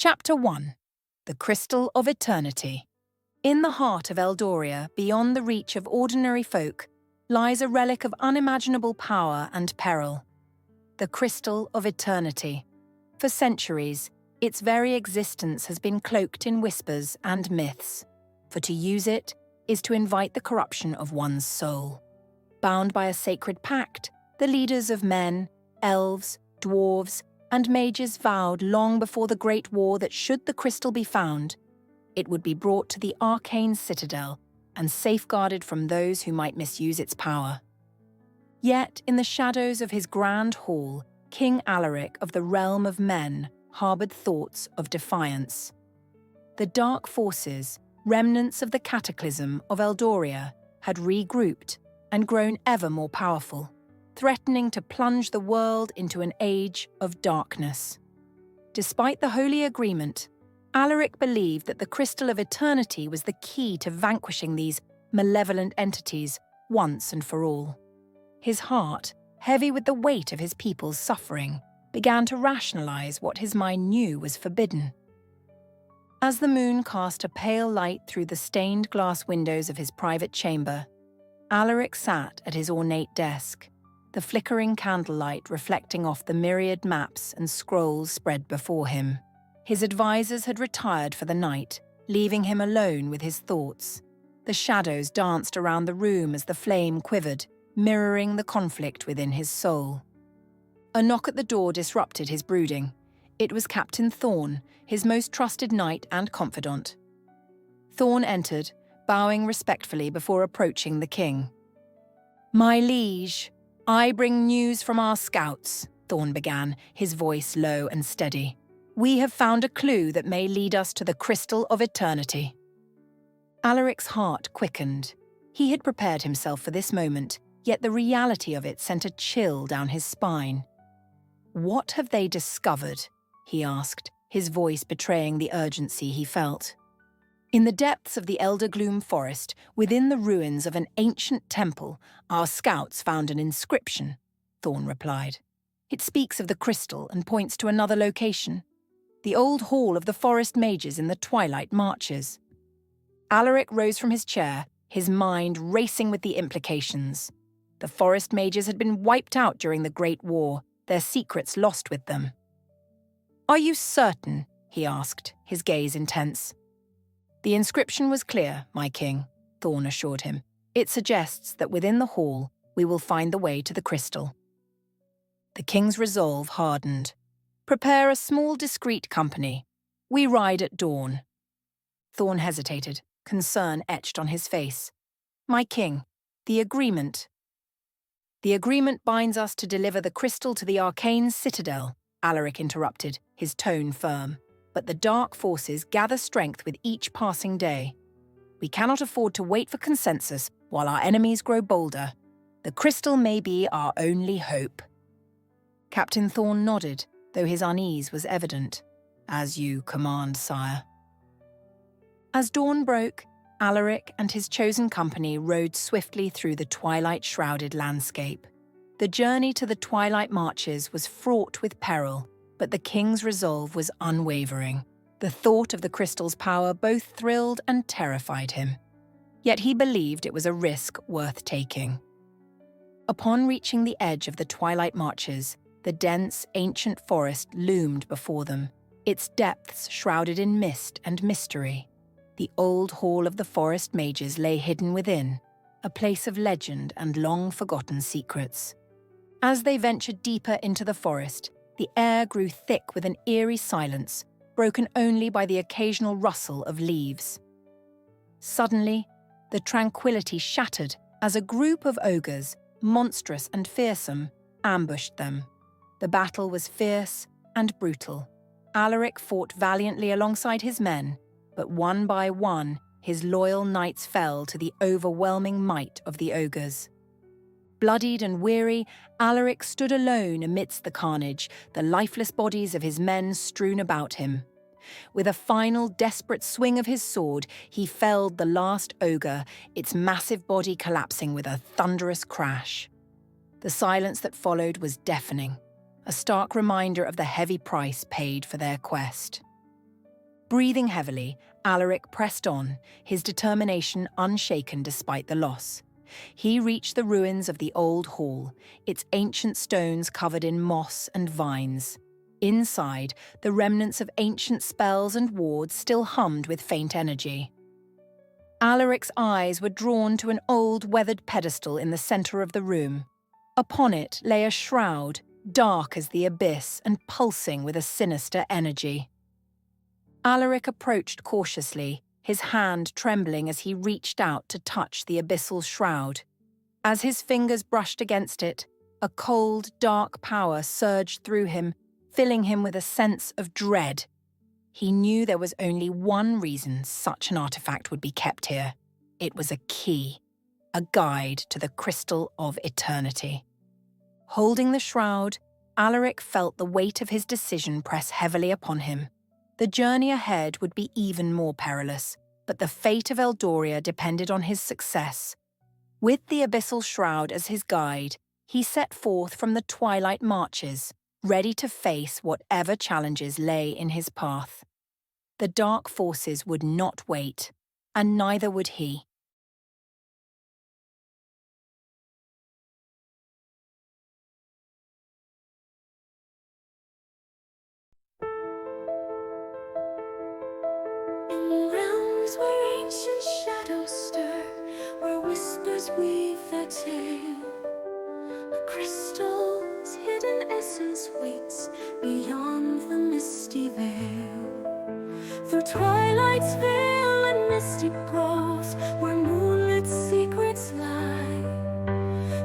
Chapter 1. The Crystal of Eternity. In the heart of Eldoria, beyond the reach of ordinary folk, lies a relic of unimaginable power and peril. The Crystal of Eternity. For centuries, its very existence has been cloaked in whispers and myths, for to use it is to invite the corruption of one's soul. Bound by a sacred pact, the leaders of men, elves, dwarves, and mages vowed long before the Great War that should the crystal be found, it would be brought to the arcane citadel and safeguarded from those who might misuse its power. Yet, in the shadows of his grand hall, King Alaric of the realm of men harboured thoughts of defiance. The dark forces, remnants of the cataclysm of Eldoria, had regrouped and grown ever more powerful, threatening to plunge the world into an age of darkness. Despite the holy agreement, Alaric believed that the Crystal of Eternity was the key to vanquishing these malevolent entities once and for all. His heart, heavy with the weight of his people's suffering, began to rationalize what his mind knew was forbidden. As the moon cast a pale light through the stained glass windows of his private chamber, Alaric sat at his ornate desk, the flickering candlelight reflecting off the myriad maps and scrolls spread before him. His advisors had retired for the night, leaving him alone with his thoughts. The shadows danced around the room as the flame quivered, mirroring the conflict within his soul. A knock at the door disrupted his brooding. It was Captain Thorn, his most trusted knight and confidant. Thorn entered, bowing respectfully before approaching the king. "My liege, I bring news from our scouts," Thorn began, his voice low and steady. "We have found a clue that may lead us to the Crystal of Eternity." Alaric's heart quickened. He had prepared himself for this moment, yet the reality of it sent a chill down his spine. "What have they discovered?" he asked, his voice betraying the urgency he felt. "In the depths of the Eldergloom forest, within the ruins of an ancient temple, our scouts found an inscription," Thorn replied. "It speaks of the crystal and points to another location, the old hall of the forest mages in the twilight marches." Alaric rose from his chair, his mind racing with the implications. The forest mages had been wiped out during the Great War, their secrets lost with them. "Are you certain?" he asked, his gaze intense. "The inscription was clear, my king," Thorn assured him. "It suggests that within the hall we will find the way to the crystal." The king's resolve hardened. "Prepare a small discreet company. We ride at dawn." Thorn hesitated, concern etched on his face. "My king, the agreement." "The agreement binds us to deliver the crystal to the arcane citadel," Alaric interrupted, his tone firm. "But the dark forces gather strength with each passing day. We cannot afford to wait for consensus while our enemies grow bolder. The crystal may be our only hope." Captain Thorn nodded, though his unease was evident. "As you command, sire." As dawn broke, Alaric and his chosen company rode swiftly through the twilight-shrouded landscape. The journey to the twilight marches was fraught with peril, but the king's resolve was unwavering. The thought of the crystal's power both thrilled and terrified him. Yet he believed it was a risk worth taking. Upon reaching the edge of the twilight marches, the dense, ancient forest loomed before them, its depths shrouded in mist and mystery. The old hall of the forest mages lay hidden within, a place of legend and long-forgotten secrets. As they ventured deeper into the forest, the air grew thick with an eerie silence, broken only by the occasional rustle of leaves. Suddenly, the tranquility shattered as a group of ogres, monstrous and fearsome, ambushed them. The battle was fierce and brutal. Alaric fought valiantly alongside his men, but one by one, his loyal knights fell to the overwhelming might of the ogres. Bloodied and weary, Alaric stood alone amidst the carnage, the lifeless bodies of his men strewn about him. With a final desperate swing of his sword, he felled the last ogre, its massive body collapsing with a thunderous crash. The silence that followed was deafening, a stark reminder of the heavy price paid for their quest. Breathing heavily, Alaric pressed on, his determination unshaken despite the loss. He reached the ruins of the old hall, its ancient stones covered in moss and vines. Inside, the remnants of ancient spells and wards still hummed with faint energy. Alaric's eyes were drawn to an old, weathered pedestal in the center of the room. Upon it lay a shroud, dark as the abyss and pulsing with a sinister energy. Alaric approached cautiously, his hand trembling as he reached out to touch the abyssal shroud. As his fingers brushed against it, a cold, dark power surged through him, filling him with a sense of dread. He knew there was only one reason such an artifact would be kept here. It was a key, a guide to the Crystal of Eternity. Holding the shroud, Alaric felt the weight of his decision press heavily upon him. The journey ahead would be even more perilous, but the fate of Eldoria depended on his success. With the abyssal shroud as his guide, he set forth from the twilight marches, ready to face whatever challenges lay in his path. The dark forces would not wait, and neither would he. In realms where ancient shadows stir, where whispers weave their tale, a crystal's hidden essence waits beyond the misty veil. Through twilight's veil and misty groves, where moonlit secrets lie,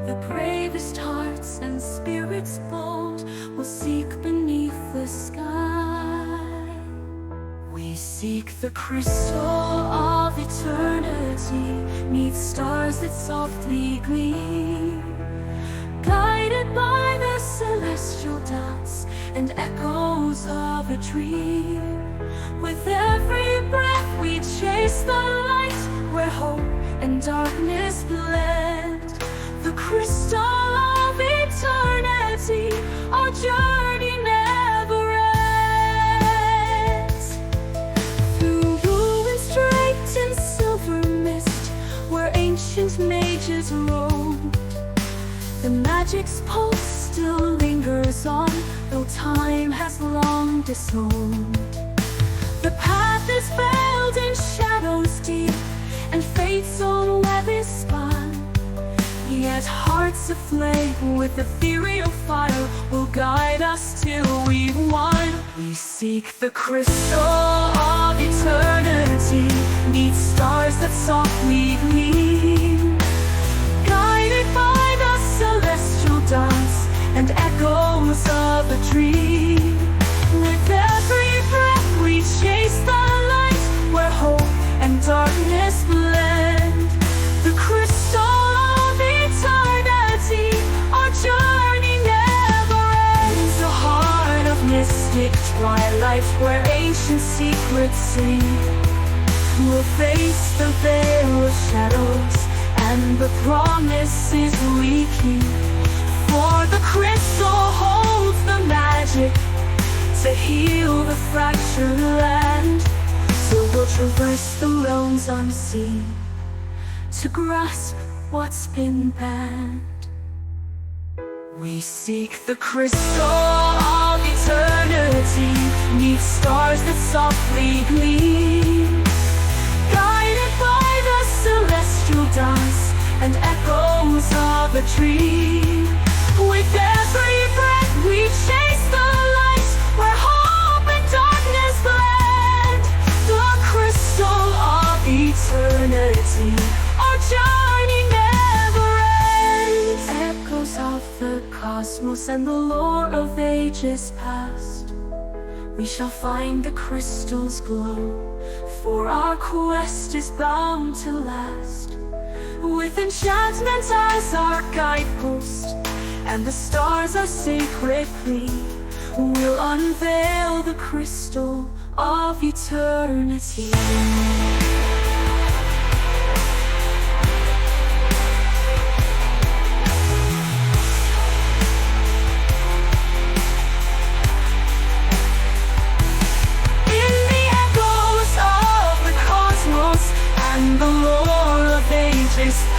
the bravest hearts and spirits bold will seek beneath the sky. We seek the crystal of eternity, neath stars that softly gleam, guided by the celestial dance and echoes of a dream. With every breath we chase the light, where hope and darkness blend. The crystal of eternity, our journey never ends. Through ruins draped in silver mist, where ancient mages roam, the magic's pulse still lingers on, though time has long disowned. The path is veiled in shadows deep, and fate's own web is spun. Yet hearts aflame with ethereal fire will guide us till we've won. We seek the crystal of eternity, neath stars that softly gleam, guided by the celestial dance and echoes of a dream. With every breath we chase the light, where hope and darkness blend. The crystal of eternity, our journey never ends. The heart of mystic twilight, where ancient secrets sing, we'll face the veil of shadows and the promises we keep. For the crystal holds the magic to heal the fractured land. So we'll traverse the realms unseen, to grasp what's been banned. We seek the crystal of eternity, neath stars that softly gleam, guided by the celestial dance and echoes of a dream. With every breath we chase the light, where hope and darkness blend. The crystal of eternity, our journey never ends. Echoes of the cosmos and the lore of ages past, we shall find the crystal's glow, for our quest is bound to last. With enchantment as our guidepost, and the stars our sacred plea, we'll unveil the crystal of eternity. In the echo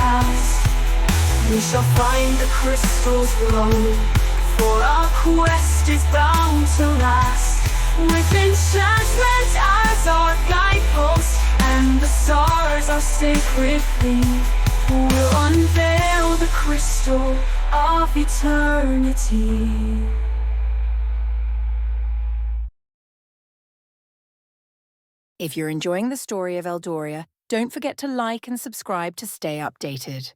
past. We shall find the crystal's glow, for our quest is bound to last. With enchantment as our guidepost, and the stars our sacred theme, we'll unveil the crystal of eternity. If you're enjoying the story of Eldoria, don't forget to like and subscribe to stay updated.